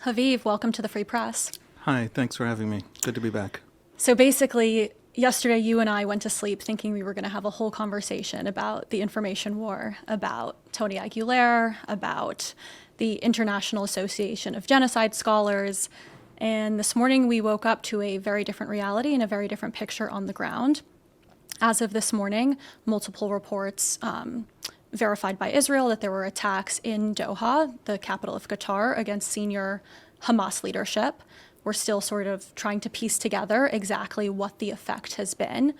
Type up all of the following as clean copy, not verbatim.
Haviv, welcome to the Free Press. Hi, thanks for having me. Good to be back. So basically, yesterday you and I went to sleep thinking we were going to have a whole conversation about the information war, about Tony Aguilar, about the International Association of Genocide Scholars. And this morning we woke up to a very different reality and a very different picture on the ground. As of this morning, multiple reports verified by Israel that there were attacks in Doha, the capital of Qatar, against senior Hamas leadership. We're still sort of trying to piece together exactly what the effect has been.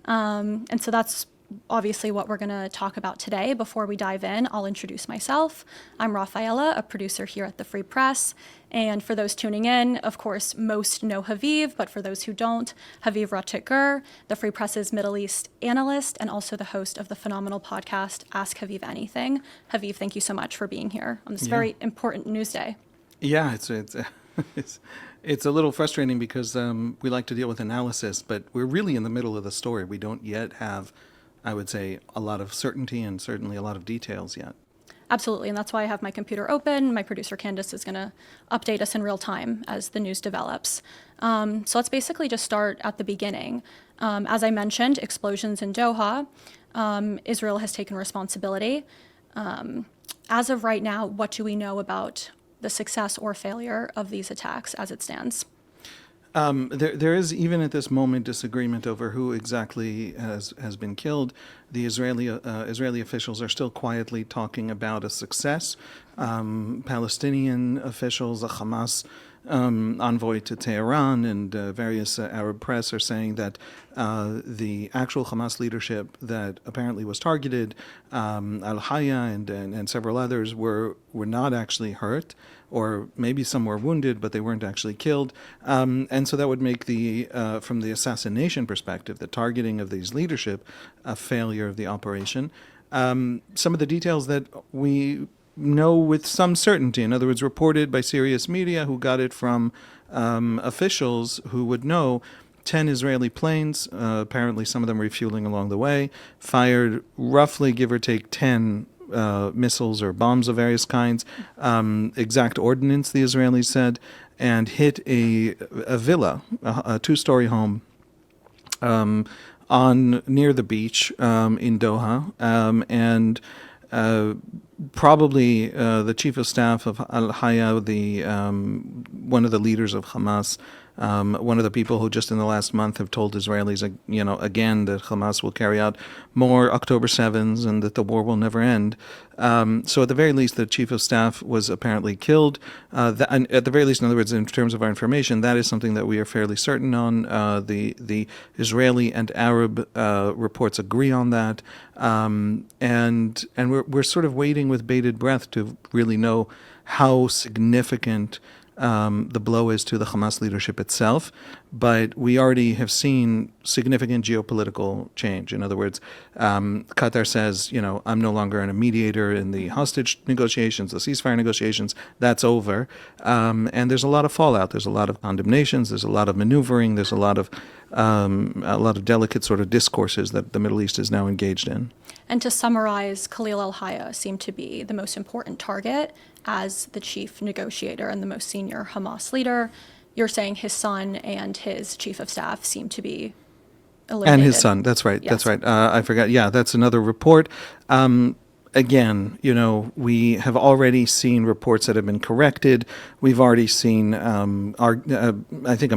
And so that's obviously what we're going to talk about today. Before we dive in, I'll introduce myself. I'm Rafaela, a producer here at the Free Press. And for those tuning in, of course, most know Haviv, but for those who don't, Haviv Gur, the Free Press's Middle East analyst and also the host of the phenomenal podcast, Ask Haviv Anything. Haviv, thank you so much for being here on this very important news day. Yeah, it's a little frustrating because we like to deal with analysis, but we're really in the middle of the story. We don't yet have, I would say, a lot of certainty and certainly a lot of details yet. Absolutely, and that's why I have my computer open. My producer, Candace, is going to update us in real time as the news develops. So let's basically just start at the beginning. As I mentioned, explosions in Doha. Israel has taken responsibility. As of right now, what do we know about the success or failure of these attacks as it stands? There is, even at this moment, disagreement over who exactly has been killed. The Israeli officials are still quietly talking about a success. Palestinian officials, a Hamas envoy to Tehran, and various Arab press are saying that the actual Hamas leadership that apparently was targeted, Al-Haya and several others, were not actually hurt, or maybe some were wounded, but they weren't actually killed. And so that would make from the assassination perspective, the targeting of these leadership, a failure of the operation. Some of the details that we know with some certainty, in other words, reported by serious media who got it from officials who would know, 10 Israeli planes, apparently some of them refueling along the way, fired roughly, give or take, 10 missiles or bombs of various kinds, exact ordnance, the Israelis said, and hit a villa, a two-story home near the beach in Doha, and probably the chief of staff of Al-Haya, one of the leaders of Hamas, one of the people who just in the last month have told Israelis, again, that Hamas will carry out more October 7s and that the war will never end. So at the very least, the chief of staff was apparently killed. And at the very least, in other words, in terms of our information, that is something that we are fairly certain on. The Israeli and Arab reports agree on that. And we're sort of waiting with bated breath to really know how significant the blow is to the Hamas leadership itself, but we already have seen significant geopolitical change. In other words, Qatar says, I'm no longer a mediator in the hostage negotiations, the ceasefire negotiations. That's over, and there's a lot of fallout. There's a lot of condemnations. There's a lot of maneuvering. There's a lot of delicate sort of discourses that the Middle East is now engaged in. And to summarize, Khalil al-Haya seemed to be the most important target as the chief negotiator and the most senior Hamas leader. You're saying his son and his chief of staff seem to be eliminated. And his son, that's right, yes. That's right. I forgot, that's another report. Again, we have already seen reports that have been corrected. We've already seen, I think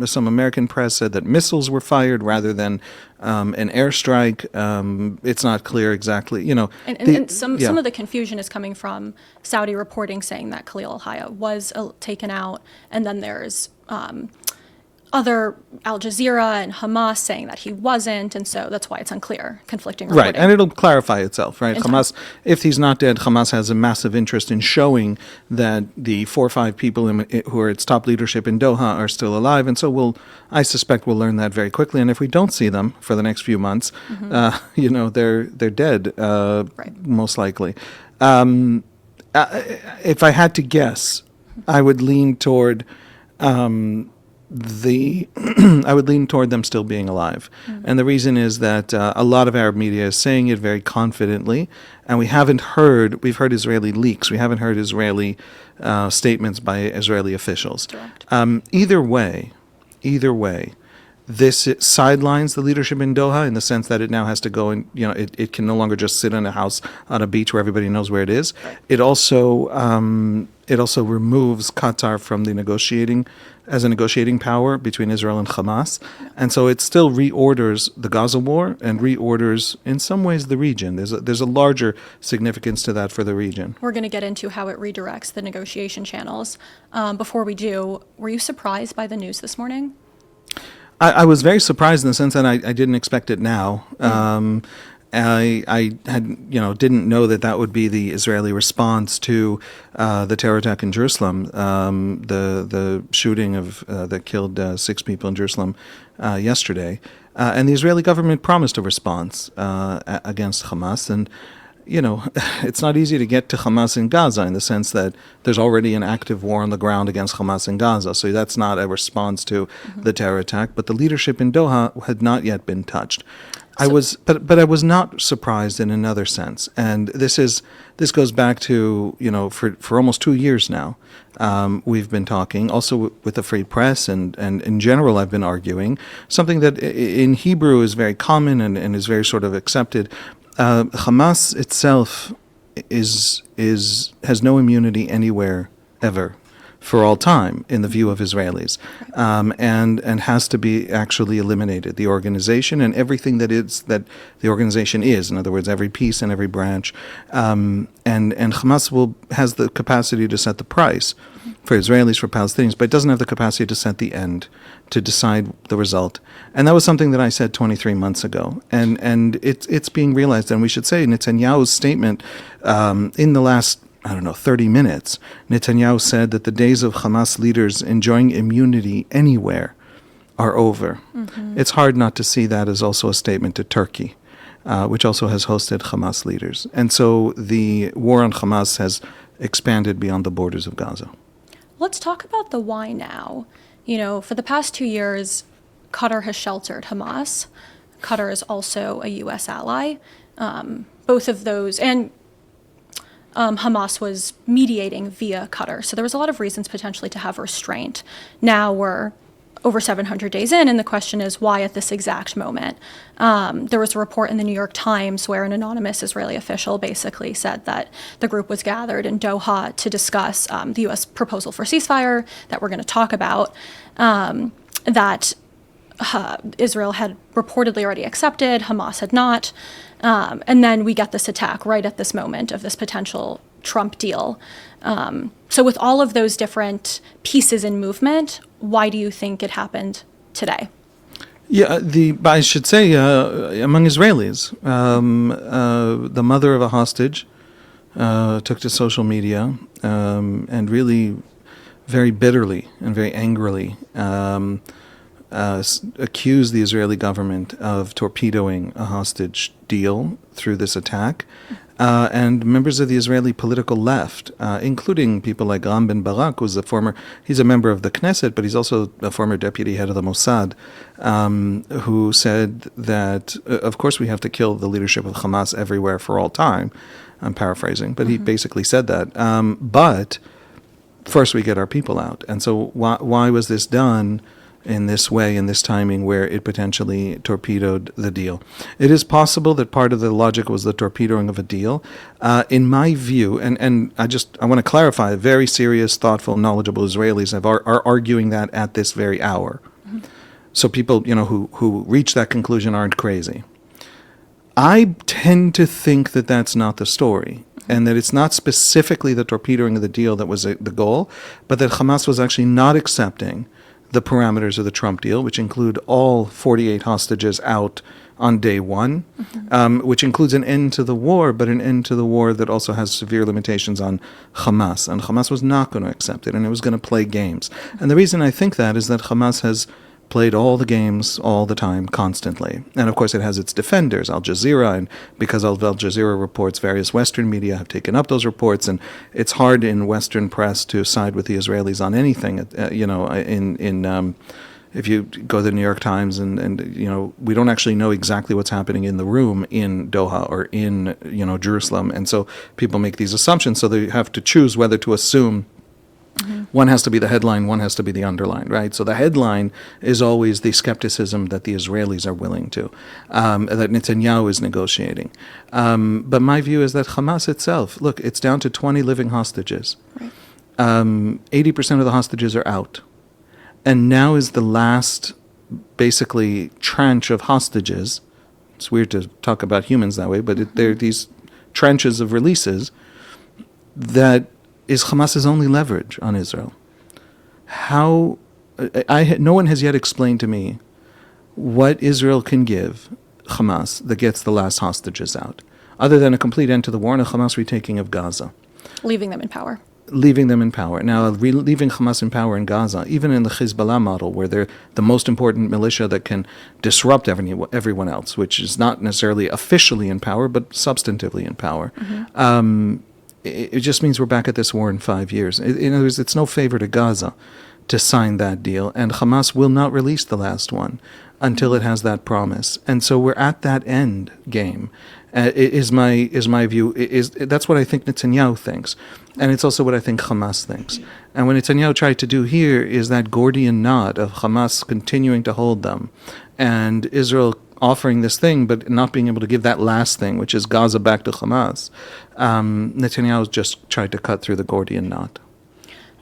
some American press said that missiles were fired rather than an airstrike. It's not clear exactly, And some of the confusion is coming from Saudi reporting saying that Khalil al-Haya was taken out, and then there's other Al Jazeera and Hamas saying that he wasn't, and so that's why it's unclear, conflicting reporting. Right, and it'll clarify itself, right? Hamas, if he's not dead, Hamas has a massive interest in showing that the 4 or 5 people who are its top leadership in Doha are still alive, and so I suspect we'll learn that very quickly, and if we don't see them for the next few months, they're dead, right. Most likely. If I had to guess, I would lean toward the I would lean toward them still being alive. And the reason is that a lot of Arab media is saying it very confidently, and we've heard Israeli leaks, we haven't heard Israeli statements by Israeli officials. Correct. Either way, this sidelines the leadership in Doha in the sense that it now has to go and, it can no longer just sit in a house on a beach where everybody knows where it is. Right. It also removes Qatar from the negotiating power between Israel and Hamas. And so it still reorders the Gaza war and reorders, in some ways, the region. There's a larger significance to that for the region. We're going to get into how it redirects the negotiation channels. Before we do, were you surprised by the news this morning? I was very surprised in the sense that I didn't expect it now. I had, didn't know that would be the Israeli response to the terror attack in Jerusalem, the shooting of that killed 6 people in Jerusalem yesterday. And the Israeli government promised a response against Hamas. And, it's not easy to get to Hamas in Gaza in the sense that there's already an active war on the ground against Hamas in Gaza. So that's not a response to the terror attack. But the leadership in Doha had not yet been touched. I was not surprised in another sense, and this goes back to for almost 2 years now. We've been talking also with the free press, and in general I've been arguing something that in Hebrew is very common and is very sort of accepted. Hamas itself has no immunity anywhere ever, for all time, in the view of Israelis, and has to be actually eliminated. The organization and everything that the organization is, in other words, every piece and every branch, and Hamas has the capacity to set the price for Israelis, for Palestinians, but it doesn't have the capacity to set the end, to decide the result. And that was something that I said 23 months ago, and it's being realized. And we should say Netanyahu's statement in the last 30 minutes, Netanyahu said that the days of Hamas leaders enjoying immunity anywhere are over. Mm-hmm. It's hard not to see that as also a statement to Turkey, which also has hosted Hamas leaders. And so the war on Hamas has expanded beyond the borders of Gaza. Let's talk about the why now. For the past 2 years, Qatar has sheltered Hamas. Qatar is also a U.S. ally. Both of those, and Hamas was mediating via Qatar. So there was a lot of reasons potentially to have restraint. Now we're over 700 days in, and the question is why at this exact moment? There was a report in the New York Times where an anonymous Israeli official basically said that the group was gathered in Doha to discuss the U.S. proposal for ceasefire that we're going to talk about, that Israel had reportedly already accepted, Hamas had not. And then we get this attack right at this moment of this potential Trump deal. So with all of those different pieces in movement, why do you think it happened today? Yeah, I should say among Israelis, the mother of a hostage took to social media and really very bitterly and very angrily accused the Israeli government of torpedoing a hostage deal through this attack. And members of the Israeli political left, including people like Ram Ben Barak, he's a member of the Knesset, but he's also a former deputy head of the Mossad, who said that, of course, we have to kill the leadership of Hamas everywhere for all time. I'm paraphrasing, but he basically said that. But first we get our people out. And so why was this done in this way, in this timing, where it potentially torpedoed the deal? It is possible that part of the logic was the torpedoing of a deal. In my view, and I want to clarify, very serious, thoughtful, knowledgeable Israelis are arguing that at this very hour. Mm-hmm. So people, who reach that conclusion aren't crazy. I tend to think that that's not the story, and that it's not specifically the torpedoing of the deal that was the goal, but that Hamas was actually not accepting the parameters of the Trump deal, which include all 48 hostages out on day one, which includes an end to the war, but an end to the war that also has severe limitations on Hamas. And Hamas was not going to accept it, and it was going to play games. And the reason I think that is that Hamas has played all the games all the time, constantly. And of course, it has its defenders, Al Jazeera, and because Al Jazeera reports, various Western media have taken up those reports, and it's hard in Western press to side with the Israelis on anything. If you go to the New York Times and we don't actually know exactly what's happening in the room in Doha or in, Jerusalem. And so people make these assumptions. So they have to choose whether to assume one has to be the headline, one has to be the underline, right? So the headline is always the skepticism that the Israelis are willing to, that Netanyahu is negotiating. But my view is that Hamas itself, look, it's down to 20 living hostages. Right. 80% of the hostages are out. And now is the last, basically, tranche of hostages. It's weird to talk about humans that way, but there are these tranches of releases that is Hamas's only leverage on Israel. No one has yet explained to me what Israel can give Hamas that gets the last hostages out, other than a complete end to the war and a Hamas retaking of Gaza. Leaving them in power. Now, leaving Hamas in power in Gaza, even in the Hezbollah model, where they're the most important militia that can disrupt everyone else, which is not necessarily officially in power, but substantively in power, it just means we're back at this war in 5 years. In other words, it's no favor to Gaza to sign that deal, and Hamas will not release the last one until it has that promise. And so we're at that end game. Is my view. That's what I think Netanyahu thinks. And it's also what I think Hamas thinks. And what Netanyahu tried to do here is that Gordian knot of Hamas continuing to hold them and Israel offering this thing but not being able to give that last thing, which is Gaza back to Hamas. Netanyahu just tried to cut through the Gordian knot.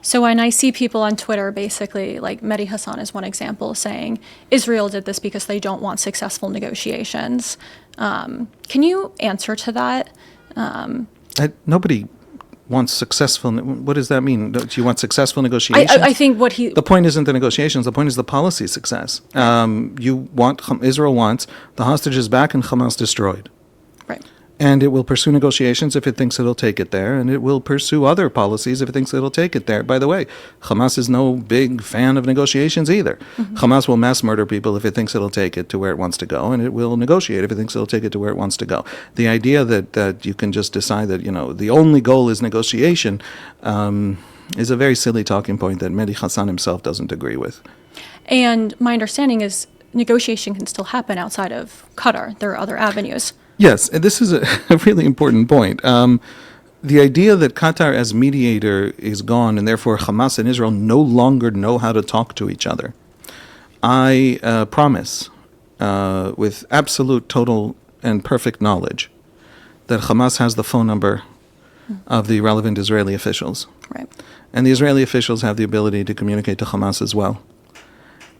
So when I see people on Twitter, basically, like Mehdi Hassan is one example, saying Israel did this because they don't want successful negotiations. Can you answer to that? Nobody wants successful. What does that mean? Do you want successful negotiations? I think the point isn't the negotiations. The point is the policy success. Israel wants the hostages back and Hamas destroyed. Right. And it will pursue negotiations if it thinks it'll take it there, and it will pursue other policies if it thinks it'll take it there. By the way, Hamas is no big fan of negotiations either. Hamas will mass murder people if it thinks it'll take it to where it wants to go, and it will negotiate if it thinks it'll take it to where it wants to go. The idea that you can just decide that, the only goal is negotiation is a very silly talking point that Mehdi Hassan himself doesn't agree with. And my understanding is negotiation can still happen outside of Qatar. There are other avenues. Yes, and this is a really important point. The idea that Qatar as mediator is gone and therefore Hamas and Israel no longer know how to talk to each other. I promise, with absolute, total, and perfect knowledge, that Hamas has the phone number of the relevant Israeli officials. Right. And the Israeli officials have the ability to communicate to Hamas as well.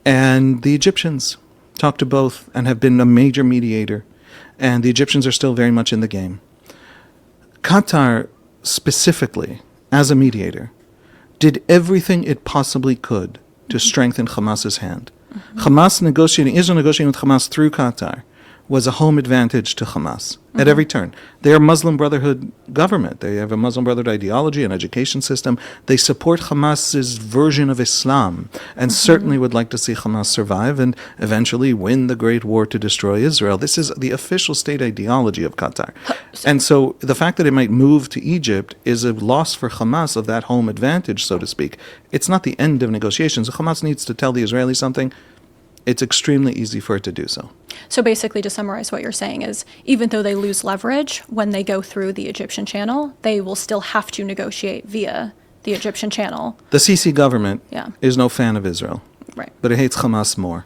And the Egyptians talk to both and have been a major mediator. And the Egyptians are still very much in the game. Qatar, specifically, as a mediator, did everything it possibly could to strengthen Hamas's hand. Israel negotiating with Hamas through Qatar was a home advantage to Hamas at every turn. They are a Muslim Brotherhood government. They have a Muslim Brotherhood ideology, an education system. They support Hamas's version of Islam and certainly would like to see Hamas survive and eventually win the great war to destroy Israel. This is the official state ideology of Qatar. And so the fact that it might move to Egypt is a loss for Hamas of that home advantage, so to speak. It's not the end of negotiations. If Hamas needs to tell the Israelis something, it's extremely easy for it to do so. So basically, to summarize what you're saying is, even though they lose leverage when they go through the Egyptian channel, they will still have to negotiate via the Egyptian channel. The Sisi government is no fan of Israel, right? But it hates Hamas more.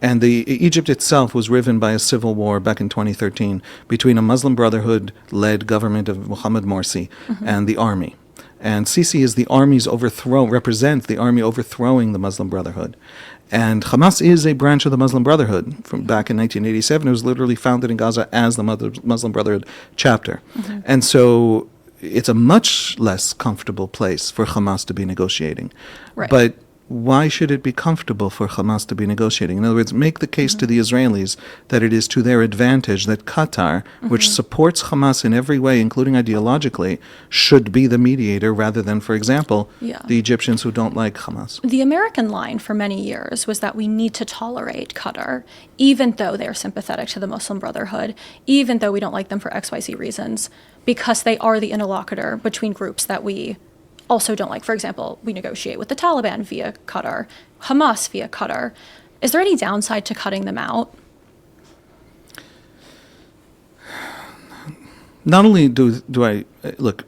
And Egypt itself was riven by a civil war back in 2013 between a Muslim Brotherhood-led government of Mohammed Morsi and the army. And Sisi is represents the army overthrowing the Muslim Brotherhood. And Hamas is a branch of the Muslim Brotherhood from back in 1987. It was literally founded in Gaza as the Muslim Brotherhood chapter. And so it's a much less comfortable place for Hamas to be negotiating. Right. But why should it be comfortable for Hamas to be negotiating? In other words, make the case to the Israelis that it is to their advantage that Qatar, which supports Hamas in every way, including ideologically, should be the mediator rather than, for example, the Egyptians who don't like Hamas. The American line for many years was that we need to tolerate Qatar, even though they are sympathetic to the Muslim Brotherhood, even though we don't like them for XYZ reasons, because they are the interlocutor between groups that we also don't like. For example, we negotiate with the Taliban via Qatar, Hamas via Qatar. Is there any downside to cutting them out? Not only do I look,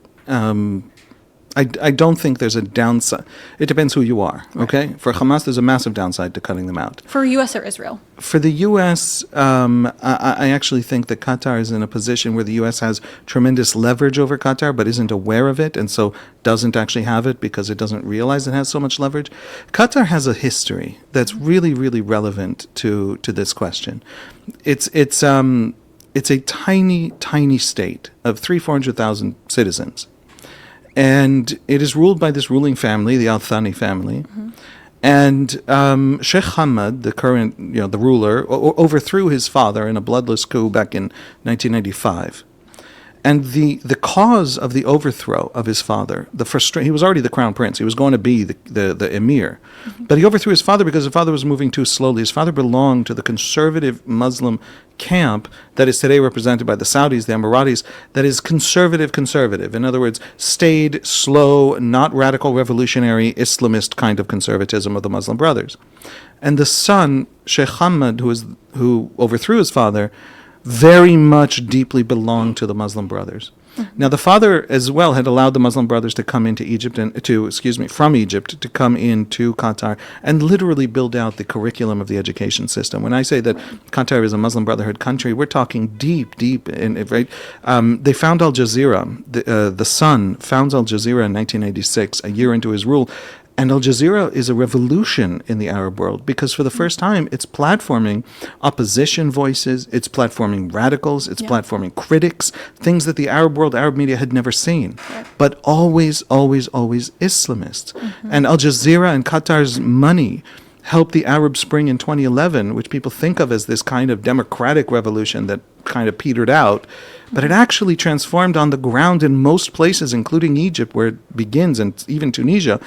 I don't think there's a downside. It depends who you are, okay? For Hamas, there's a massive downside to cutting them out. For U.S. or Israel? For the U.S., I actually think that Qatar is in a position where the U.S. has tremendous leverage over Qatar, but isn't aware of it, and so doesn't actually have it because it doesn't realize it has so much leverage. Qatar has a history that's really, really relevant to this question. It's a tiny, tiny state of 400,000 citizens. And it is ruled by this ruling family, the Al Thani family. And Sheikh Hamad, the current, the ruler, overthrew his father in a bloodless coup back in 1995. And the cause of the overthrow of his father, he was already the crown prince. He was going to be the emir. But he overthrew his father because his father was moving too slowly. His father belonged to the conservative Muslim camp that is today represented by the Saudis, the Emiratis, that is conservative. In other words, staid, slow, not radical revolutionary Islamist kind of conservatism of the Muslim Brothers. And the son, Sheikh Hamad, who overthrew his father, very much deeply belonged to the Muslim Brothers. Now, the father as well had allowed the Muslim Brothers to come into Egypt from Egypt to come into Qatar and literally build out the curriculum of the education system. When I say that Qatar is a Muslim Brotherhood country, we're talking deep in it, right? They found Al Jazeera. The son founds Al Jazeera in 1986, a year into his rule. And Al Jazeera is a revolution in the Arab world because for the first time, it's platforming opposition voices, it's platforming radicals, it's platforming critics, things that the Arab world, Arab media had never seen, but always Islamists. And Al Jazeera and Qatar's money helped the Arab Spring in 2011, which people think of as this kind of democratic revolution that kind of petered out, but it actually transformed on the ground in most places, including Egypt, where it begins, and even Tunisia,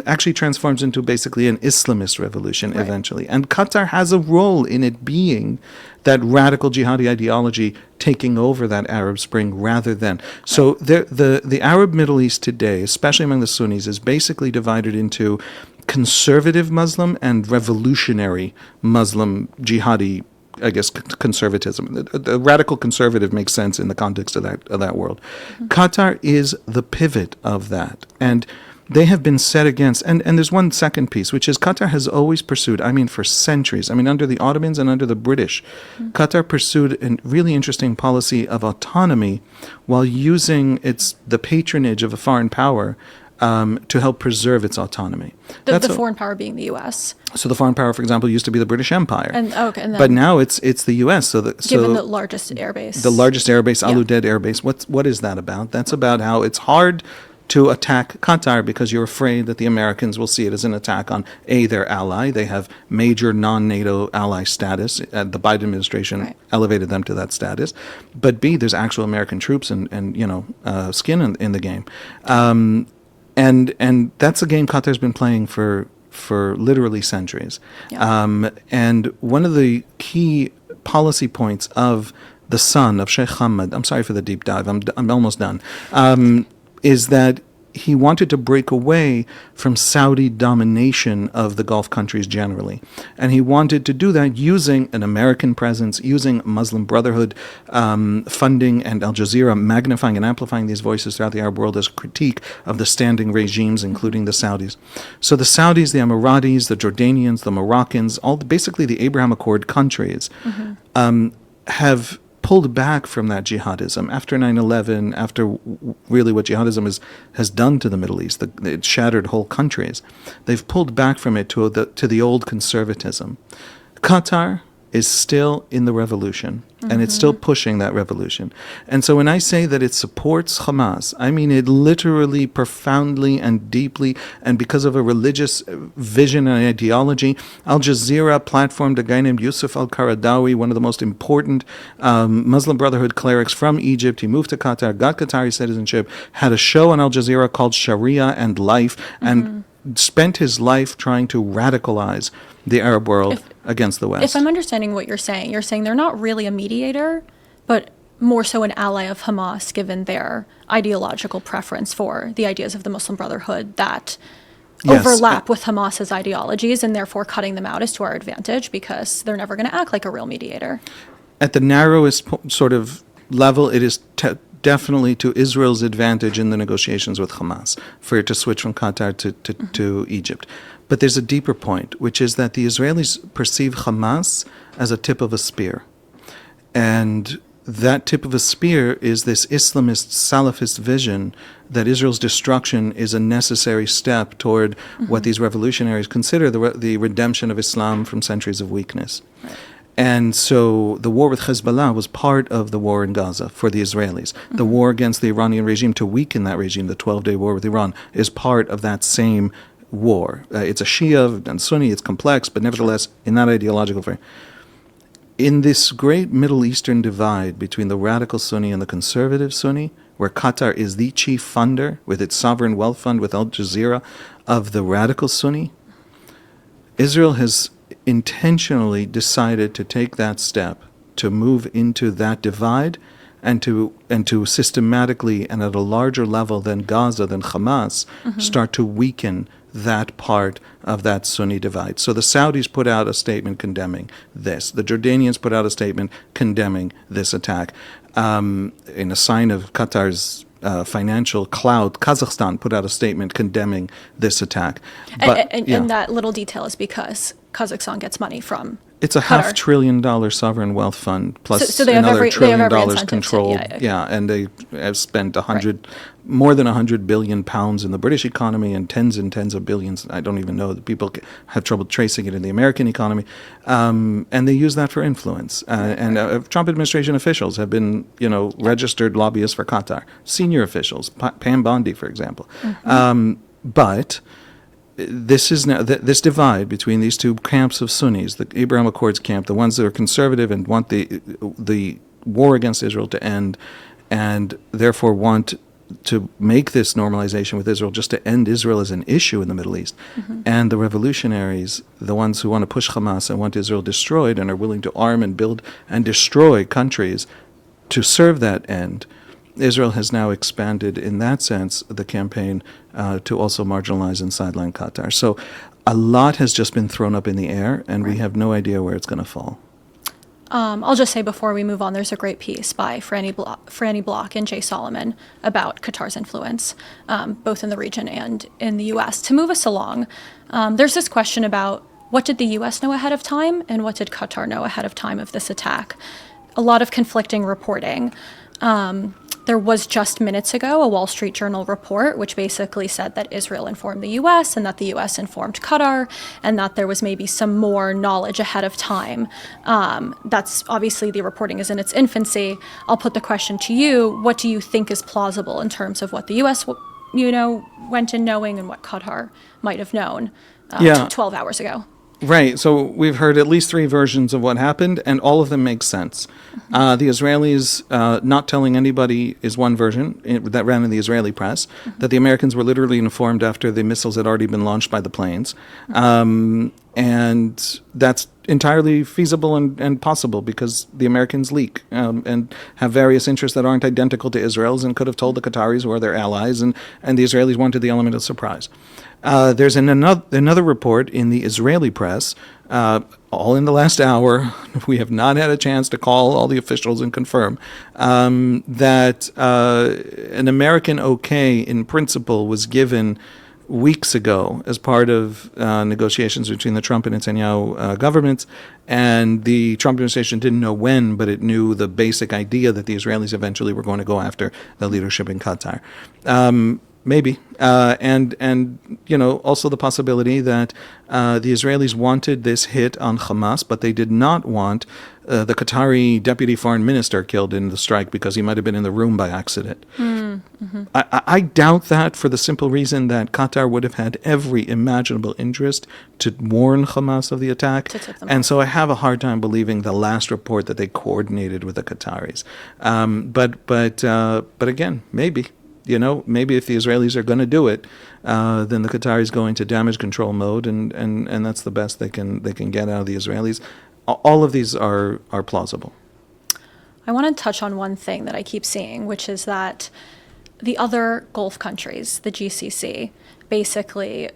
actually transforms into basically an Islamist revolution eventually. And Qatar has a role in it being that radical jihadi ideology taking over that Arab Spring rather than. So the Arab Middle East today, especially among the Sunnis, is basically divided into conservative Muslim and revolutionary Muslim jihadi, I guess, conservatism. The radical conservative makes sense in the context of that world. Qatar is the pivot of that. And they have been set against, and there's one second piece, which is Qatar has always pursued, for centuries, under the Ottomans and under the British, Qatar pursued a really interesting policy of autonomy while using the patronage of a foreign power to help preserve its autonomy. The foreign power being the U.S. So the foreign power, for example, used to be the British Empire. And then but now it's the U.S. Given the largest airbase. The largest airbase, Al Udeid Air Base. What is that about? That's about how it's hard to attack Qatar because you're afraid that the Americans will see it as an attack on their ally. They have major non-NATO ally status. The Biden administration elevated them to that status. But B, there's actual American troops and skin in the game. And that's a game Qatar's been playing for literally centuries. And one of the key policy points of the son of Sheikh Hamad, I'm sorry for the deep dive, I'm almost done, is that he wanted to break away from Saudi domination of the Gulf countries generally. And he wanted to do that using an American presence, using Muslim Brotherhood funding, and Al Jazeera magnifying and amplifying these voices throughout the Arab world as a critique of the standing regimes, including the Saudis. So the Saudis, the Emiratis, the Jordanians, the Moroccans, basically the Abraham Accord countries, have pulled back from that jihadism after 9/11, after really what jihadism has done to the Middle East. It shattered whole countries. They've pulled back from it to the old conservatism. Qatar is still in the revolution, and it's still pushing that revolution. And so when I say that it supports Hamas, I mean it literally, profoundly, and deeply, and because of a religious vision and ideology. Al Jazeera platformed a guy named Yusuf al-Qaradawi, one of the most important Muslim Brotherhood clerics from Egypt. He moved to Qatar, got Qatari citizenship, had a show on Al Jazeera called Sharia and Life, and spent his life trying to radicalize the Arab world against the West. If I'm understanding what you're saying they're not really a mediator, but more so an ally of Hamas, given their ideological preference for the ideas of the Muslim Brotherhood that overlap with Hamas's ideologies, and therefore cutting them out is to our advantage because they're never going to act like a real mediator. At the narrowest sort of level, it is definitely to Israel's advantage in the negotiations with Hamas for it to switch from Qatar to Egypt. But there's a deeper point, which is that the Israelis perceive Hamas as a tip of a spear. And that tip of a spear is this Islamist, Salafist vision that Israel's destruction is a necessary step toward what these revolutionaries consider the redemption of Islam from centuries of weakness. Right. And so the war with Hezbollah was part of the war in Gaza for the Israelis. The war against the Iranian regime to weaken that regime, the 12-day war with Iran, is part of that same war. It's a Shia and Sunni, it's complex, but nevertheless, in that ideological frame. In this great Middle Eastern divide between the radical Sunni and the conservative Sunni, where Qatar is the chief funder with its sovereign wealth fund with Al Jazeera of the radical Sunni, Israel has intentionally decided to take that step to move into that divide and to systematically and at a larger level than Gaza, than Hamas, start to weaken that part of that Sunni divide. So the Saudis put out a statement condemning this. The Jordanians put out a statement condemning this attack. In a sign of Qatar's financial clout, Kazakhstan put out a statement condemning this attack. But, and that little detail is because Kazakhstan gets money from it's a Qatar. $500 billion sovereign wealth fund plus so they have another $1 trillion incentive controlled. And they have spent more than 100 billion pounds in the British economy and tens of billions. I don't even know. People have trouble tracing it in the American economy, and they use that for influence. And Trump administration officials have been, registered lobbyists for Qatar. Senior officials, Pam Bondi, for example. But this is now this divide between these two camps of Sunnis, the Abraham Accords camp, the ones that are conservative and want the war against Israel to end, and therefore want to make this normalization with Israel just to end Israel as an issue in the Middle East. And the revolutionaries, the ones who want to push Hamas and want Israel destroyed and are willing to arm and build and destroy countries to serve that end. Israel has now expanded, in that sense, the campaign to also marginalize and sideline Qatar. So a lot has just been thrown up in the air, and we have no idea where it's going to fall. I'll just say before we move on, there's a great piece by Franny Block and Jay Solomon about Qatar's influence, both in the region and in the U.S. To move us along, there's this question about what did the U.S. know ahead of time and what did Qatar know ahead of time of this attack? A lot of conflicting reporting. There was just minutes ago a Wall Street Journal report which basically said that Israel informed the U.S. and that the U.S. informed Qatar and that there was maybe some more knowledge ahead of time. That's obviously the reporting is in its infancy. I'll put the question to you. What do you think is plausible in terms of what the U.S. went in knowing and what Qatar might have known 12 hours ago? Right. So we've heard at least 3 versions of what happened, and all of them make sense. The Israelis not telling anybody is one version that ran in the Israeli press, that the Americans were literally informed after the missiles had already been launched by the planes. And that's entirely feasible and possible because the Americans leak and have various interests that aren't identical to Israel's and could have told the Qataris who are their allies, and the Israelis wanted the element of surprise. There's another report in the Israeli press, all in the last hour. We have not had a chance to call all the officials and confirm that an American okay in principle was given weeks ago as part of negotiations between the Trump and Netanyahu governments, and the Trump administration didn't know when, but it knew the basic idea that the Israelis eventually were going to go after the leadership in Qatar. Maybe, and also the possibility that the Israelis wanted this hit on Hamas, but they did not want the Qatari deputy foreign minister killed in the strike because he might have been in the room by accident. Mm-hmm. I doubt that, for the simple reason that Qatar would have had every imaginable interest to warn Hamas of the attack, and so I have a hard time believing the last report that they coordinated with the Qataris. But again, maybe. Maybe if the Israelis are going to do it, then the Qataris go into damage control mode, and that's the best they can get out of the Israelis. All of these are plausible. I want to touch on one thing that I keep seeing, which is that the other Gulf countries, the GCC, basically,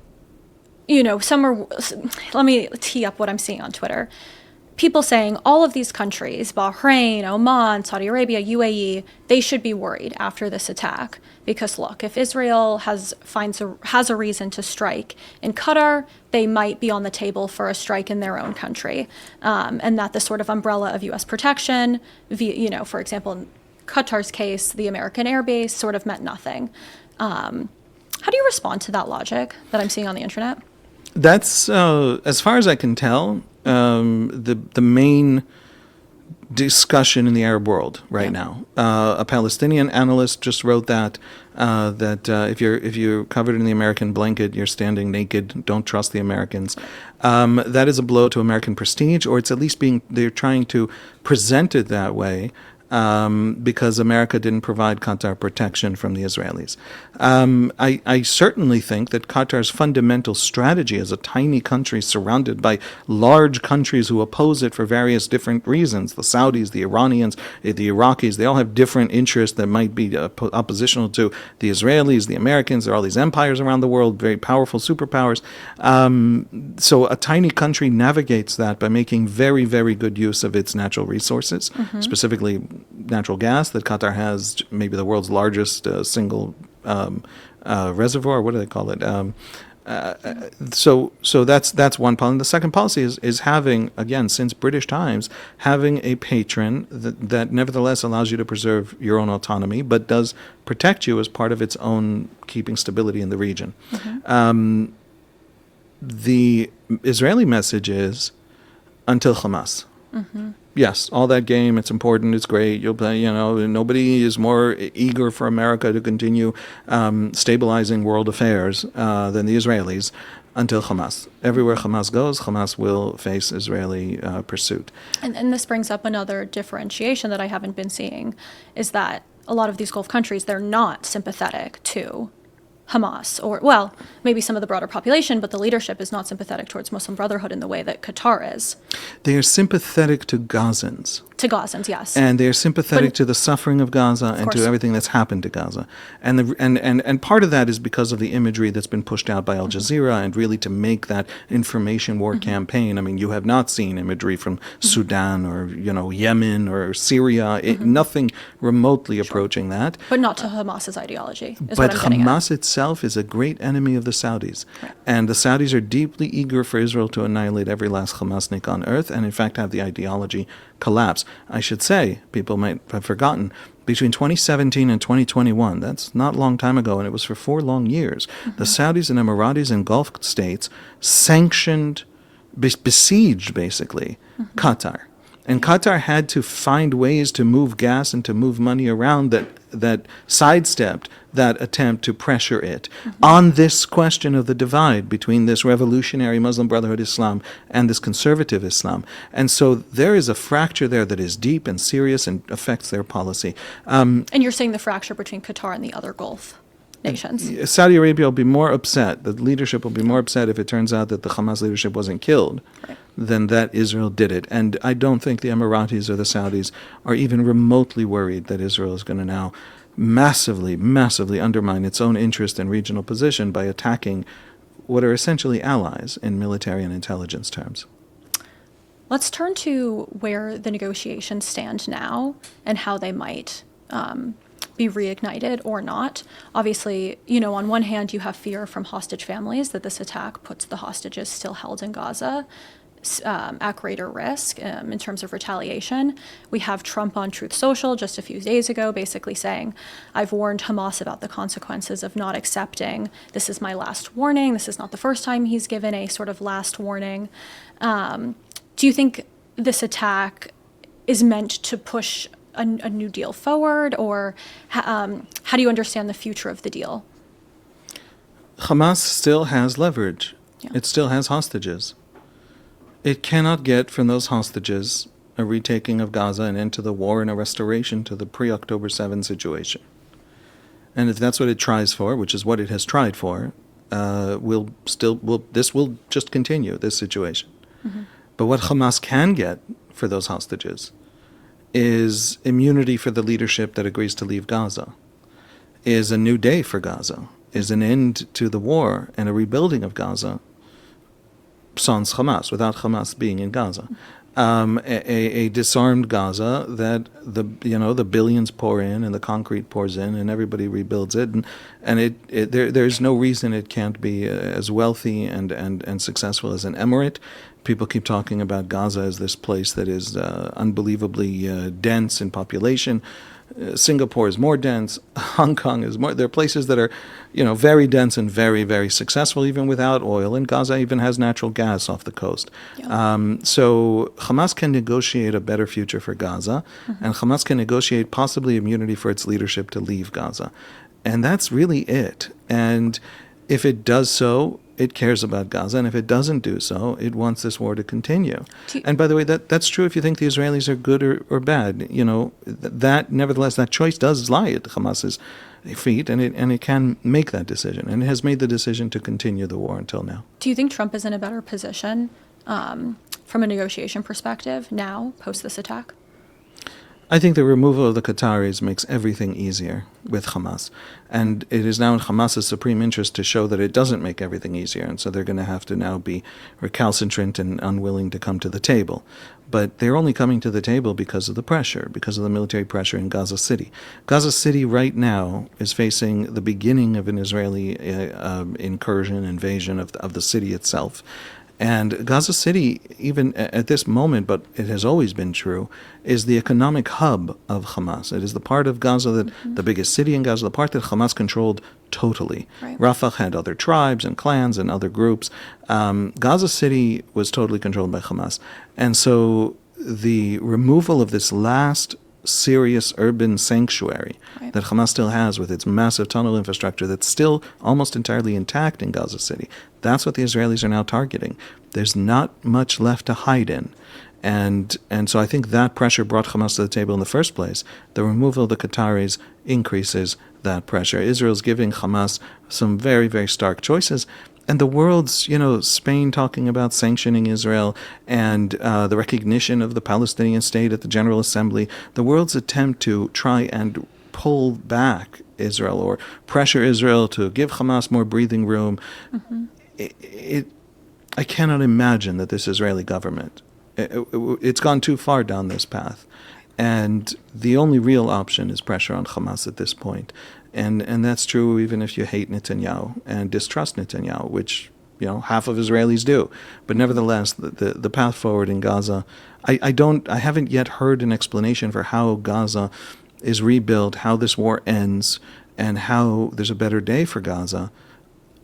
let me tee up what I'm seeing on Twitter. People saying all of these countries, Bahrain, Oman, Saudi Arabia, UAE, they should be worried after this attack. Because look, if Israel has a reason to strike in Qatar, they might be on the table for a strike in their own country. And that the sort of umbrella of U.S. protection, for example, in Qatar's case, the American air base sort of meant nothing. How do you respond to that logic that I'm seeing on the internet? That's, as far as I can tell, the main discussion in the Arab world right now. A Palestinian analyst just wrote that if you're covered in the American blanket, you're standing naked. Don't trust the Americans. That is a blow to American prestige, or it's at least they're trying to present it that way. Because America didn't provide Qatar protection from the Israelis. I certainly think that Qatar's fundamental strategy as a tiny country surrounded by large countries who oppose it for various different reasons, the Saudis, the Iranians, the Iraqis, they all have different interests that might be oppositional to the Israelis, the Americans. There are all these empires around the world, very powerful superpowers. So a tiny country navigates that by making very, very good use of its natural resources, specifically natural gas, that Qatar has maybe the world's largest single reservoir. What do they call it? So that's one policy. The second policy is having, again, since British times, having a patron that nevertheless allows you to preserve your own autonomy, but does protect you as part of its own keeping stability in the region. The Israeli message is until Hamas. Yes, all that game, it's important, it's great. You'll play, nobody is more eager for America to continue stabilizing world affairs than the Israelis until Hamas. Everywhere Hamas goes, Hamas will face Israeli pursuit. And this brings up another differentiation that I haven't been seeing, is that a lot of these Gulf countries, they're not sympathetic to Hamas, or, well, maybe some of the broader population, but the leadership is not sympathetic towards Muslim Brotherhood in the way that Qatar is. They are sympathetic to Gazans. To Gazans, yes. And they are sympathetic to the suffering of Gaza and to everything that's happened to Gaza. And part of that is because of the imagery that's been pushed out by Al Jazeera, and really to make that information war campaign. I mean, you have not seen imagery from Sudan or, Yemen or Syria, nothing remotely approaching that. But not to Hamas's ideology, is but what I'm getting at. Hamas itself is a great enemy of the Saudis. Right. And the Saudis are deeply eager for Israel to annihilate every last Hamasnik on earth, and in fact have the ideology collapse. I should say, people might have forgotten, between 2017 and 2021, that's not a long time ago, and it was for 4 long years, the Saudis and Emiratis and Gulf states sanctioned, besieged basically, Qatar. And Qatar had to find ways to move gas and to move money around that sidestepped that attempt to pressure it on this question of the divide between this revolutionary Muslim Brotherhood Islam and this conservative Islam. And so there is a fracture there that is deep and serious and affects their policy. And you're saying the fracture between Qatar and the other Gulf nations? Saudi Arabia will be more upset, the leadership will be more upset if it turns out that the Hamas leadership wasn't killed than that Israel did it. And I don't think the Emiratis or the Saudis are even remotely worried that Israel is going to now massively undermine its own interest and regional position by attacking what are essentially allies in military and intelligence terms. Let's turn to where the negotiations stand now and how they might be reignited or not. Obviously, on one hand, you have fear from hostage families that this attack puts the hostages still held in Gaza at greater risk in terms of retaliation. We have Trump on Truth Social just a few days ago basically saying, I've warned Hamas about the consequences of not accepting. This is my last warning. This is not the first time he's given a sort of last warning. Do you think this attack is meant to push a new deal forward, or how do you understand the future of the deal? Hamas still has leverage. Yeah. It still has hostages. It cannot get from those hostages a retaking of Gaza and end to the war and a restoration to the pre-October 7 situation. And if that's what it tries for, which is what it has tried for, this will just continue, this situation. Mm-hmm. But what Hamas can get for those hostages is immunity for the leadership that agrees to leave Gaza, is a new day for Gaza, is an end to the war and a rebuilding of Gaza sans Hamas, without Hamas being in Gaza. A disarmed Gaza that the billions pour in and the concrete pours in and everybody rebuilds it, and there's no reason it can't be as wealthy and successful as an emirate. People keep talking about Gaza as this place that is unbelievably dense in population. Singapore is more dense. Hong Kong is more. There are places that are, very dense and very, very successful, even without oil. And Gaza even has natural gas off the coast. Yeah. So Hamas can negotiate a better future for Gaza, mm-hmm. and Hamas can negotiate possibly immunity for its leadership to leave Gaza. And that's really it. And if it does so, it cares about Gaza, and if it doesn't do so, it wants this war to continue. And by the way, that's true if you think the Israelis are good or bad. Nevertheless, that choice does lie at Hamas's feet, and it can make that decision, and it has made the decision to continue the war until now. Do you think Trump is in a better position from a negotiation perspective now, post this attack? I think the removal of the Qataris makes everything easier with Hamas. And it is now in Hamas's supreme interest to show that it doesn't make everything easier. And so they're going to have to now be recalcitrant and unwilling to come to the table. But they're only coming to the table because of the pressure, because of the military pressure in Gaza City. Gaza City right now is facing the beginning of an Israeli invasion of the city itself. And Gaza City, even at this moment, but it has always been true, is the economic hub of Hamas. It is the part of Gaza that, mm-hmm. the biggest city in Gaza, the part that Hamas controlled totally. Right. Rafah had other tribes and clans and other groups. Gaza City was totally controlled by Hamas. And so the removal of this last serious urban sanctuary, right. that Hamas still has with its massive tunnel infrastructure that's still almost entirely intact in Gaza City. That's what the Israelis are now targeting. There's not much left to hide in. And so I think that pressure brought Hamas to the table in the first place. The removal of the Qataris increases that pressure. Israel's giving Hamas some very, very stark choices. And the world's, Spain talking about sanctioning Israel and the recognition of the Palestinian state at the General Assembly, the world's attempt to try and pull back Israel or pressure Israel to give Hamas more breathing room. Mm-hmm. I cannot imagine that this Israeli government, it's gone too far down this path. And the only real option is pressure on Hamas at this point. And that's true even if you hate Netanyahu and distrust Netanyahu, which, half of Israelis do. But nevertheless, the path forward in Gaza, I haven't yet heard an explanation for how Gaza is rebuilt, how this war ends, and how there's a better day for Gaza,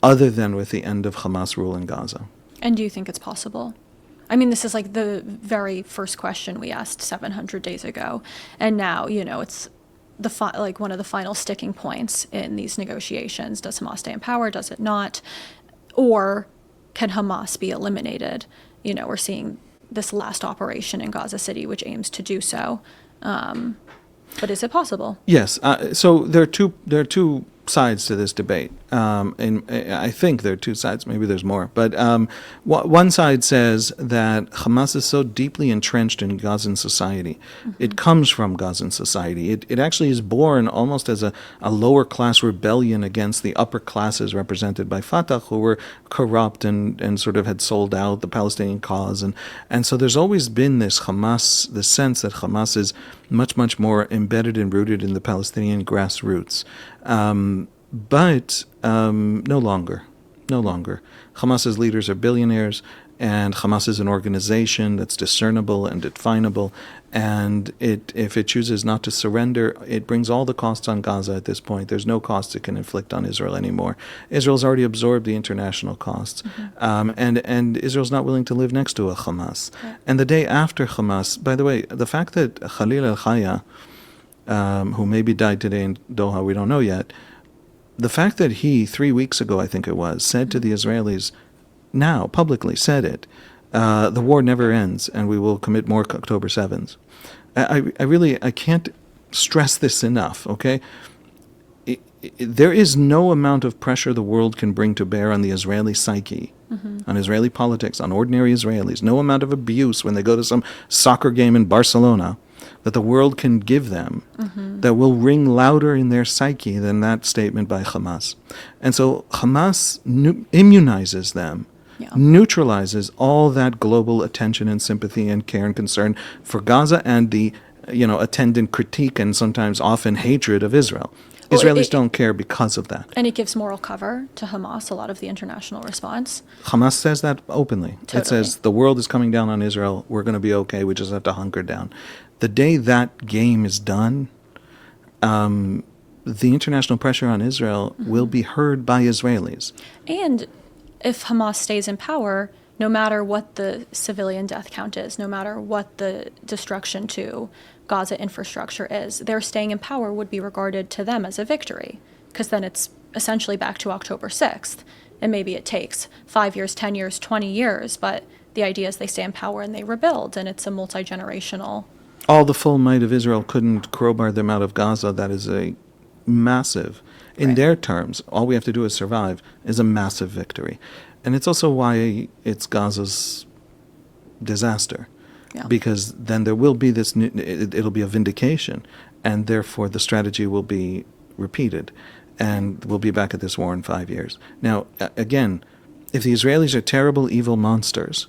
other than with the end of Hamas rule in Gaza. And do you think it's possible? I mean, this is like the very first question we asked 700 days ago. And now, it's one of the final sticking points in these negotiations. Does Hamas stay in power? Does it not? Or can Hamas be eliminated? We're seeing this last operation in Gaza City, which aims to do so. But is it possible? Yes. So there are two sides to this debate. And I think there are two sides, maybe there's more. But one side says that Hamas is so deeply entrenched in Gazan society. Mm-hmm. It comes from Gazan society. It actually is born almost as a lower class rebellion against the upper classes represented by Fatah, who were corrupt and sort of had sold out the Palestinian cause. And so there's always been this sense that Hamas is much, much more embedded and rooted in the Palestinian grassroots. But no longer. Hamas's leaders are billionaires, and Hamas is an organization that's discernible and definable. And if it chooses not to surrender, it brings all the costs on Gaza at this point. There's no costs it can inflict on Israel anymore. Israel's already absorbed the international costs. And Israel's not willing to live next to a Hamas. Right. And the day after Hamas, by the way, the fact that Khalil al-Khaya, who maybe died today in Doha, we don't know yet, the fact that he, 3 weeks ago, I think it was, said to the Israelis, now, publicly said it, the war never ends and we will commit more October 7s. I can't stress this enough, okay? There is no amount of pressure the world can bring to bear on the Israeli psyche, on Israeli politics, on ordinary Israelis, no amount of abuse when they go to some soccer game in Barcelona that the world can give them that will ring louder in their psyche than that statement by Hamas. And so Hamas immunizes them, neutralizes all that global attention and sympathy and care and concern for Gaza and the attendant critique and sometimes often hatred of Israel. Well, Israelis don't care because of that. And it gives moral cover to Hamas, a lot of the international response. Hamas says that openly. Totally. It says the world is coming down on Israel. We're going to be okay. We just have to hunker down. The day that game is done, the international pressure on Israel will be heard by Israelis. And if Hamas stays in power, no matter what the civilian death count is, no matter what the destruction to Gaza infrastructure is, their staying in power would be regarded to them as a victory, because then it's essentially back to October 6th. And maybe it takes 5 years, 10 years, 20 years, but the idea is they stay in power and they rebuild, and it's a multi-generational. All the full might of Israel couldn't crowbar them out of Gaza. That is a massive, in their terms, all we have to do is survive, is a massive victory. And it's also why it's Gaza's disaster. Yeah. Because then there will be this, it'll be a vindication, and therefore the strategy will be repeated, and we'll be back at this war in 5 years. Now, again, if the Israelis are terrible, evil monsters,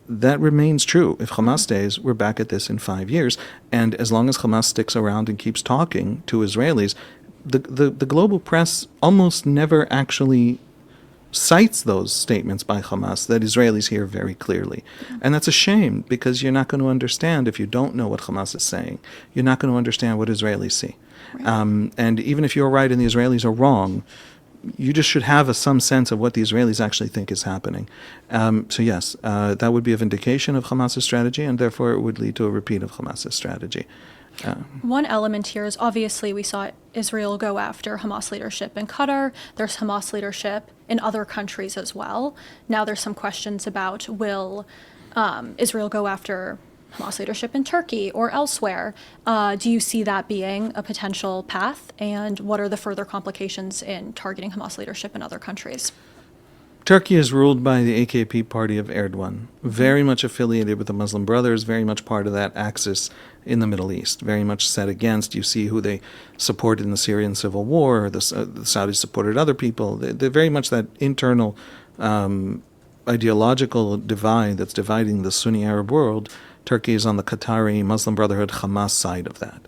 that remains true. If Hamas stays, we're back at this in 5 years. And as long as Hamas sticks around and keeps talking to Israelis, the global press almost never actually cites those statements by Hamas that Israelis hear very clearly. And that's a shame, because you're not going to understand if you don't know what Hamas is saying. You're not going to understand what Israelis see. Right. And even if you're right and the Israelis are wrong, you just should have some sense of what the Israelis actually think is happening. So yes, that would be a vindication of Hamas's strategy, and therefore it would lead to a repeat of Hamas's strategy. One element here is obviously we saw Israel go after Hamas leadership in Qatar. There's Hamas leadership in other countries as well. Now there's some questions about will Israel go after Hamas leadership in Turkey or elsewhere. Do you see that being a potential path? And what are the further complications in targeting Hamas leadership in other countries? Turkey is ruled by the AKP party of Erdogan, very much affiliated with the Muslim Brothers, very much part of that axis in the Middle East, very much set against. You see who they supported in the Syrian civil war. The Saudis supported other people. They're very much that internal ideological divide that's dividing the Sunni Arab world. Turkey is on the Qatari Muslim Brotherhood Hamas side of that.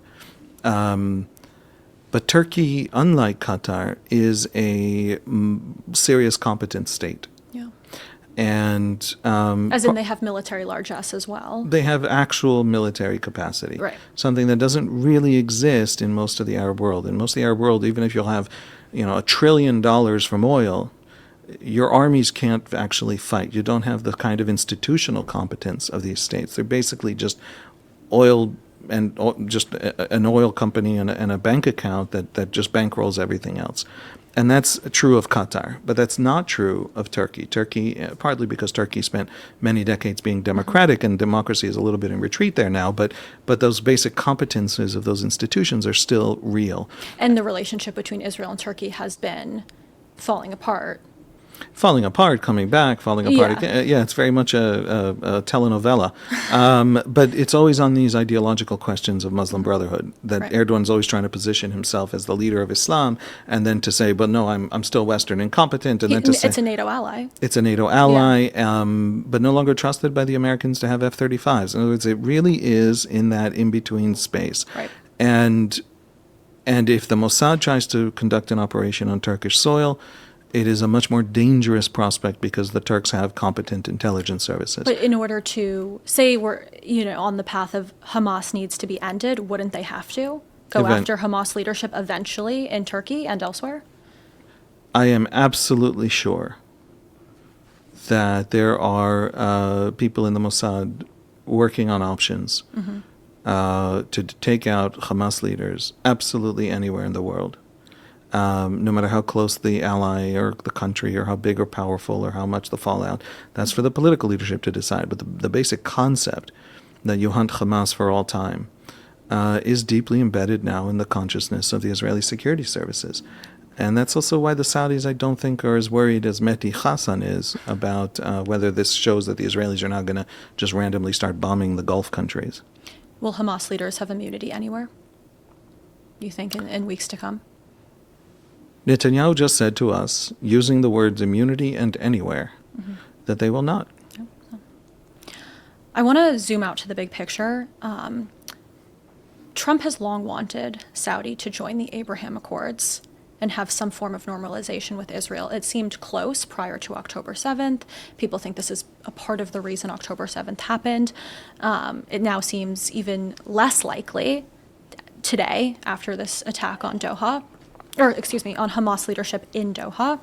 But Turkey, unlike Qatar, is a serious competent state. Yeah. And as in they have military largesse as well. They have actual military capacity. Right. Something that doesn't really exist in most of the Arab world. In most of the Arab world, even if you'll have, $1 trillion from oil, your armies can't actually fight. You don't have the kind of institutional competence of these states. They're basically just oil and just an oil company and a bank account that just bankrolls everything else. And that's true of Qatar, but that's not true of Turkey. Turkey, partly because Turkey spent many decades being democratic, and democracy is a little bit in retreat there now, but those basic competences of those institutions are still real. And the relationship between Israel and Turkey has been falling apart. Falling apart, coming back, falling apart again. Yeah, it's very much a telenovela. But it's always on these ideological questions of Muslim Brotherhood that Erdogan's always trying to position himself as the leader of Islam, and then to say, but no, I'm still Western incompetent. And then to say, it's a NATO ally. It's a NATO ally, but no longer trusted by the Americans to have F-35s. In other words, it really is in that in-between space. Right. And if the Mossad tries to conduct an operation on Turkish soil, it is a much more dangerous prospect because the Turks have competent intelligence services. But in order to say we're, on the path of Hamas needs to be ended, wouldn't they have to go after Hamas leadership eventually in Turkey and elsewhere? I am absolutely sure that there are people in the Mossad working on options to take out Hamas leaders absolutely anywhere in the world. No matter how close the ally or the country or how big or powerful or how much the fallout, that's for the political leadership to decide. But the basic concept that you hunt Hamas for all time is deeply embedded now in the consciousness of the Israeli security services. And that's also why the Saudis, I don't think, are as worried as Mehdi Hassan is about whether this shows that the Israelis are not going to just randomly start bombing the Gulf countries. Will Hamas leaders have immunity anywhere, you think, in weeks to come? Netanyahu just said to us, using the words immunity and anywhere, that they will not. I want to zoom out to the big picture. Trump has long wanted Saudi to join the Abraham Accords and have some form of normalization with Israel. It seemed close prior to October 7th. People think this is a part of the reason October 7th happened. It now seems even less likely today after this attack on Doha. On Hamas leadership in Doha.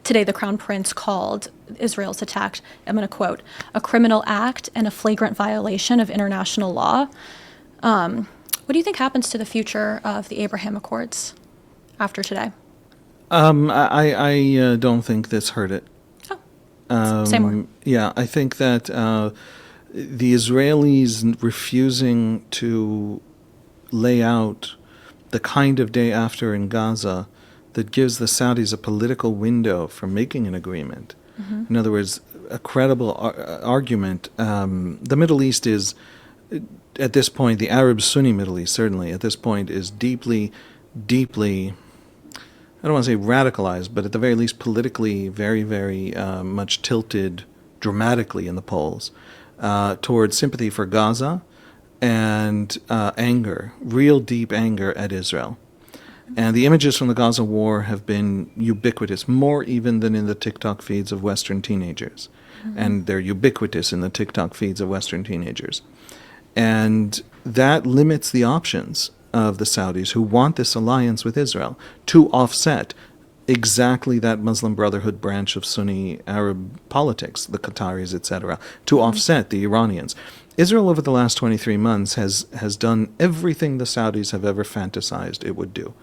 Today, the Crown Prince called Israel's attack, I'm going to quote, a criminal act and a flagrant violation of international law. What do you think happens to the future of the Abraham Accords after today? I don't think this hurt it. Say more. Yeah, I think that the Israelis refusing to lay out the kind of day after in Gaza that gives the Saudis a political window for making an agreement. In other words, a credible argument. The Middle East is, at this point, the Arab Sunni Middle East certainly, at this point, is deeply, I don't want to say radicalized, but at the very least politically very, very much tilted dramatically in the polls towards sympathy for Gaza and anger, real deep anger at Israel. And the images from the Gaza war have been ubiquitous, more even than in the TikTok feeds of Western teenagers. And they're ubiquitous in the TikTok feeds of Western teenagers. And that limits the options of the Saudis who want this alliance with Israel to offset exactly that Muslim Brotherhood branch of Sunni Arab politics, the Qataris, etc., to offset the Iranians. Israel over the last 23 months has done everything the Saudis have ever fantasized it would do,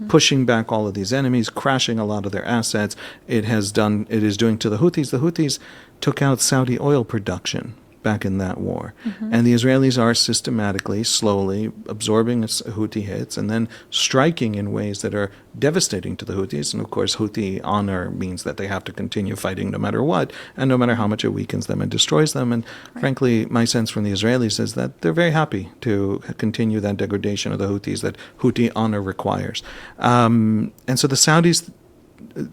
pushing back all of these enemies, crashing a lot of their assets. It is doing to the Houthis. The Houthis took out Saudi oil production back in that war. And the Israelis are systematically, slowly absorbing Houthi hits and then striking in ways that are devastating to the Houthis. And of course, Houthi honor means that they have to continue fighting no matter what, and no matter how much it weakens them and destroys them. And frankly, my sense from the Israelis is that they're very happy to continue that degradation of the Houthis that Houthi honor requires. And so the Saudis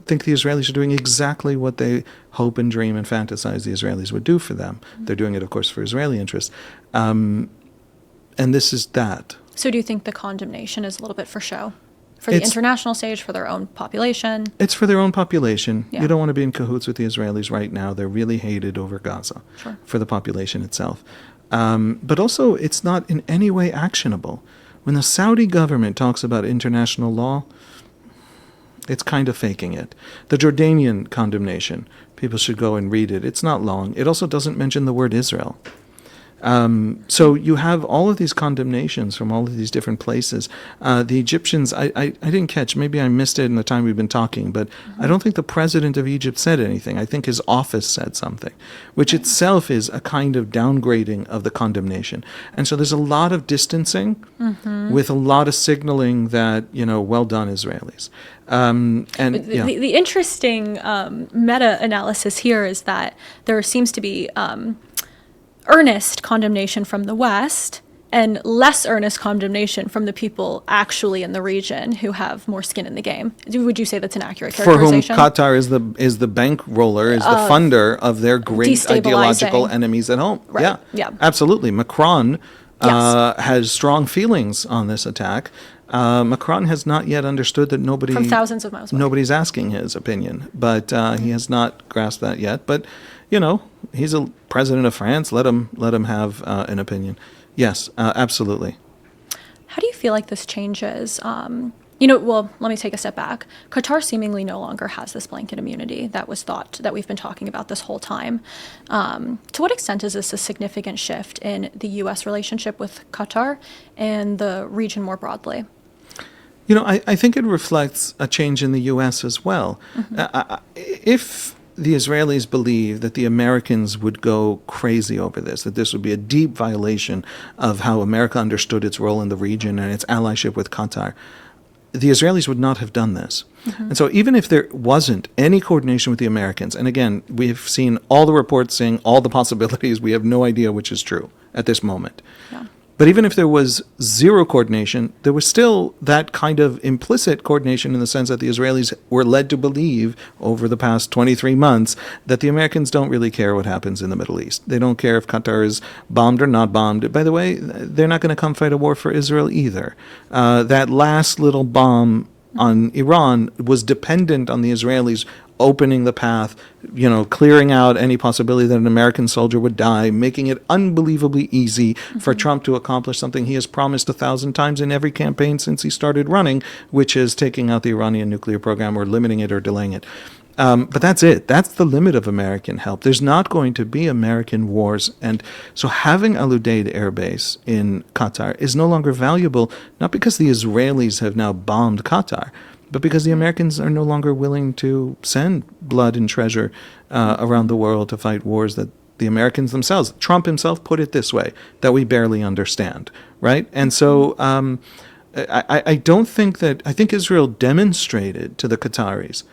think the Israelis are doing exactly what they hope and dream and fantasize the Israelis would do for them. They're doing it, of course, for Israeli interests. And this is that. So do you think the condemnation is a little bit for show? For the international stage, for their own population? It's for their own population. Yeah. You don't want to be in cahoots with the Israelis right now. They're really hated over Gaza for the population itself. But also, it's not in any way actionable. When the Saudi government talks about international law, it's kind of faking it. The Jordanian condemnation, people should go and read it. It's not long. It also doesn't mention the word Israel. So you have all of these condemnations from all of these different places. The Egyptians, I didn't catch, maybe I missed it in the time we've been talking, but I don't think the president of Egypt said anything. I think his office said something, which itself is a kind of downgrading of the condemnation. And so there's a lot of distancing with a lot of signaling that, well done, Israelis. The interesting meta-analysis here is that there seems to be earnest condemnation from the West and less earnest condemnation from the people actually in the region who have more skin in the game. Would you say that's an accurate characterization? For whom Qatar is the bankroller, is the funder of their great ideological enemies at home. Right. Yeah, absolutely. Macron has strong feelings on this attack. Macron has not yet understood that From thousands of miles away. nobody's asking his opinion, but he has not grasped that yet. But you know, he's a president of France. Let him have an opinion. Yes, absolutely. How do you feel like this changes? Well, let me take a step back. Qatar seemingly no longer has this blanket immunity that we've been talking about this whole time. To what extent is this a significant shift in the U.S. relationship with Qatar and the region more broadly? You know, I think it reflects a change in the U.S. as well. If the Israelis believe that the Americans would go crazy over this, that this would be a deep violation of how America understood its role in the region and its allyship with Qatar, the Israelis would not have done this. And so even if there wasn't any coordination with the Americans, and again, we've seen all the reports saying all the possibilities, we have no idea which is true at this moment. Yeah. But even if there was zero coordination, there was still that kind of implicit coordination in the sense that the Israelis were led to believe over the past 23 months that the Americans don't really care what happens in the Middle East. They don't care if Qatar is bombed or not bombed. By the way, they're not going to come fight a war for Israel either. That last little bomb on Iran was dependent on the Israelis opening the path, clearing out any possibility that an American soldier would die, making it unbelievably easy for Trump to accomplish something he has promised 1,000 times in every campaign since he started running, which is taking out the Iranian nuclear program or limiting it or delaying it. But that's it. That's the limit of American help. There's not going to be American wars. And so having Al Udeid Air Base in Qatar is no longer valuable, not because the Israelis have now bombed Qatar, but because the Americans are no longer willing to send blood and treasure around the world to fight wars that the Americans themselves, Trump himself put it this way, that we barely understand, right? And so I think Israel demonstrated to the Qataris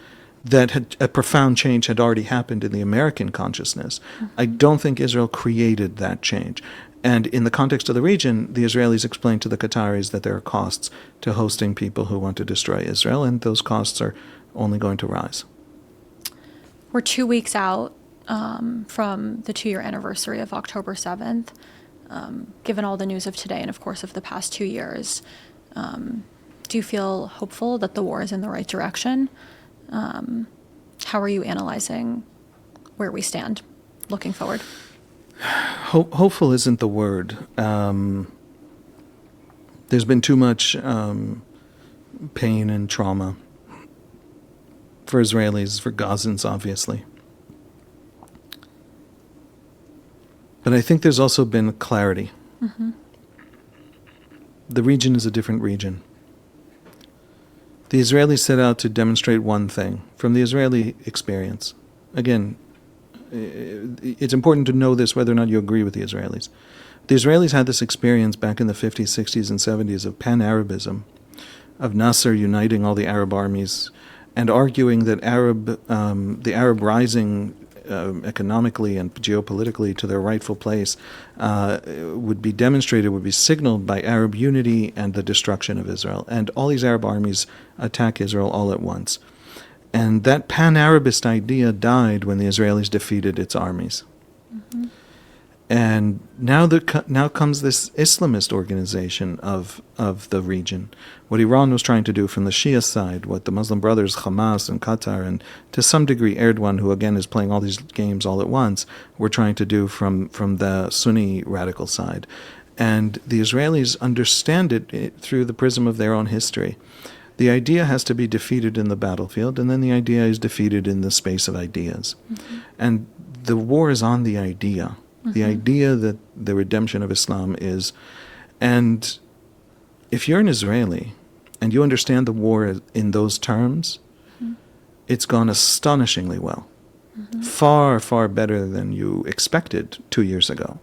that a profound change had already happened in the American consciousness. I don't think Israel created that change. And in the context of the region, the Israelis explained to the Qataris that there are costs to hosting people who want to destroy Israel, and those costs are only going to rise. We're 2 weeks out from the 2-year anniversary of October 7th. Given all the news of today and, of course, of the past 2 years, do you feel hopeful that the war is in the right direction? How are you analyzing where we stand looking forward? Hopeful isn't the word. There's been too much pain and trauma for Israelis, for Gazans, obviously. But I think there's also been clarity. The region is a different region. The Israelis set out to demonstrate one thing from the Israeli experience. Again, it's important to know this whether or not you agree with the Israelis. The Israelis had this experience back in the 50s, 60s, and 70s of pan-Arabism, of Nasser uniting all the Arab armies and arguing that the Arab rising economically and geopolitically to their rightful place would be demonstrated, would be signaled by Arab unity and the destruction of Israel. And all these Arab armies attack Israel all at once. And that pan-Arabist idea died when the Israelis defeated its armies. And now comes this Islamist organization of the region. What Iran was trying to do from the Shia side, what the Muslim Brothers, Hamas and Qatar, and to some degree Erdogan, who again is playing all these games all at once, were trying to do from the Sunni radical side. And the Israelis understand it through the prism of their own history. The idea has to be defeated in the battlefield, and then the idea is defeated in the space of ideas. And the war is on the idea. The idea that the redemption of Islam is. And if you're an Israeli and you understand the war in those terms, it's gone astonishingly well. Far, far better than you expected 2 years ago.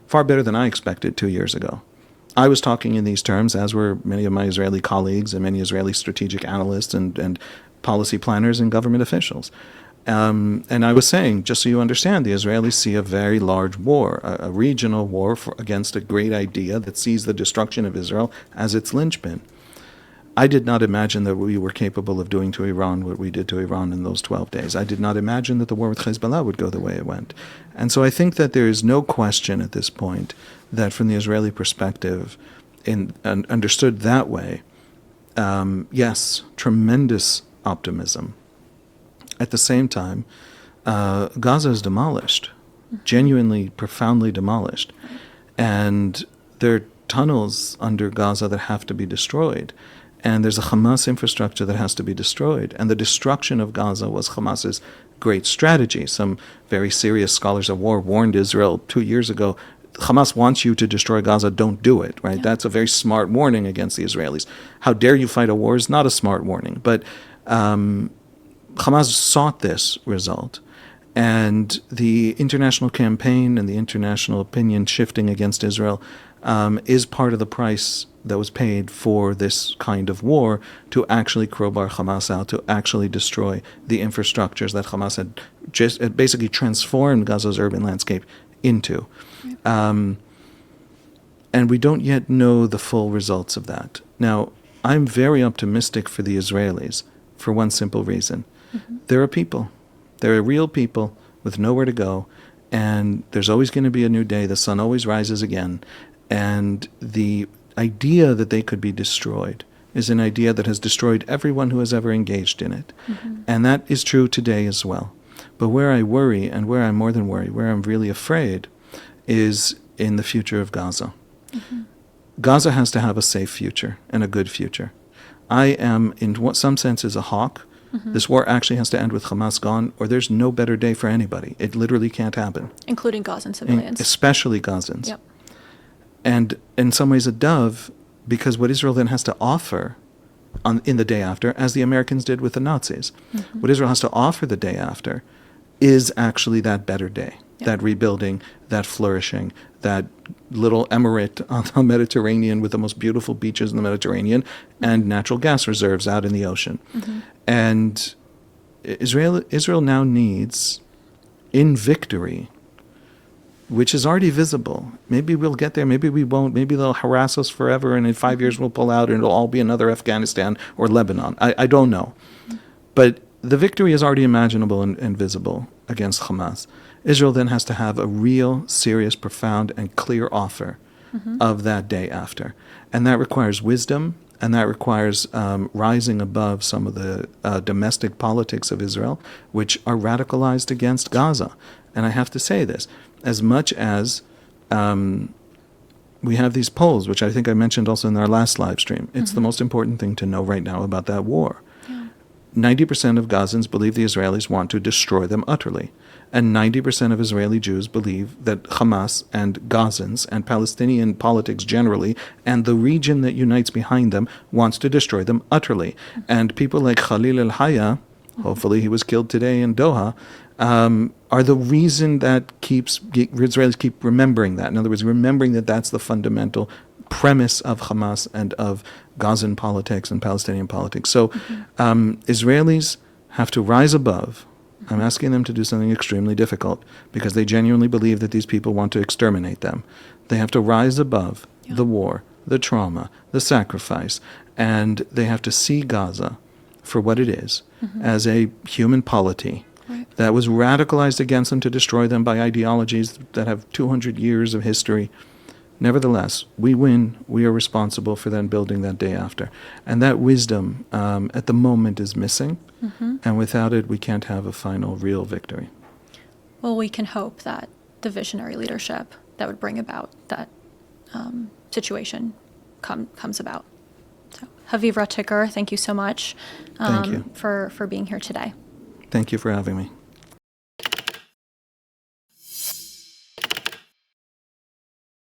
Far better than I expected 2 years ago. I was talking in these terms, as were many of my Israeli colleagues and many Israeli strategic analysts and policy planners and government officials. And I was saying, just so you understand, the Israelis see a very large war, a regional war against a great idea that sees the destruction of Israel as its linchpin. I did not imagine that we were capable of doing to Iran what we did to Iran in those 12 days. I did not imagine that the war with Hezbollah would go the way it went. And so I think that there is no question at this point that from the Israeli perspective, understood that way, yes, tremendous optimism. At the same time, Gaza is demolished, genuinely, profoundly demolished. And there are tunnels under Gaza that have to be destroyed. And there's a Hamas infrastructure that has to be destroyed. And the destruction of Gaza was Hamas's great strategy. Some very serious scholars of war warned Israel 2 years ago, Hamas wants you to destroy Gaza, don't do it, right? Yeah. That's a very smart warning against the Israelis. How dare you fight a war is not a smart warning. But Hamas sought this result. And the international campaign and the international opinion shifting against Israel is part of the price that was paid for this kind of war, to actually crowbar Hamas out, to actually destroy the infrastructures that Hamas had basically transformed Gaza's urban landscape into. And we don't yet know the full results of that. Now, I'm very optimistic for the Israelis for one simple reason. There are people. There are real people with nowhere to go, and there's always going to be a new day. The sun always rises again. And the idea that they could be destroyed is an idea that has destroyed everyone who has ever engaged in it. And that is true today as well. But where I worry, and where I'm more than worried, where I'm really afraid, is in the future of Gaza. Gaza has to have a safe future and a good future. I am, in some senses, a hawk. This war actually has to end with Hamas gone, or there's no better day for anybody. It literally can't happen. Including Gazan civilians. Especially Gazans. Yep. And in some ways a dove, because what Israel then has to offer in the day after, as the Americans did with the Nazis, what Israel has to offer the day after is actually that better day, that rebuilding, that flourishing, that little emirate on the Mediterranean with the most beautiful beaches in the Mediterranean and natural gas reserves out in the ocean. And Israel now needs, in victory, which is already visible. Maybe we'll get there, maybe we won't, maybe they'll harass us forever, and in 5 years we'll pull out and it'll all be another Afghanistan or Lebanon. I don't know. But the victory is already imaginable and visible against Hamas. Israel then has to have a real, serious, profound, and clear offer of that day after. And that requires wisdom, and that requires rising above some of the domestic politics of Israel, which are radicalized against Gaza. And I have to say this, as much as we have these polls, which I think I mentioned also in our last live stream, it's the most important thing to know right now about that war. 90% of Gazans believe the Israelis want to destroy them utterly. And 90% of Israeli Jews believe that Hamas and Gazans and Palestinian politics generally, and the region that unites behind them, wants to destroy them utterly. And people like Khalil al-Hayya, hopefully he was killed today in Doha, are the reason that Israelis keep remembering that. In other words, remembering that that's the fundamental premise of Hamas and of Gazan politics and Palestinian politics. So Israelis have to rise above. I'm asking them to do something extremely difficult because they genuinely believe that these people want to exterminate them. They have to rise above the war, the trauma, the sacrifice, and they have to see Gaza for what it is, as a human polity that was radicalized against them to destroy them by ideologies that have 200 years of history. Nevertheless, we win. We are responsible for then building that day after. And that wisdom at the moment is missing. And without it, we can't have a final real victory. Well, we can hope that the visionary leadership that would bring about that situation comes about. So, Haviv Gur, thank you so much Thank you. for being here today. Thank you for having me.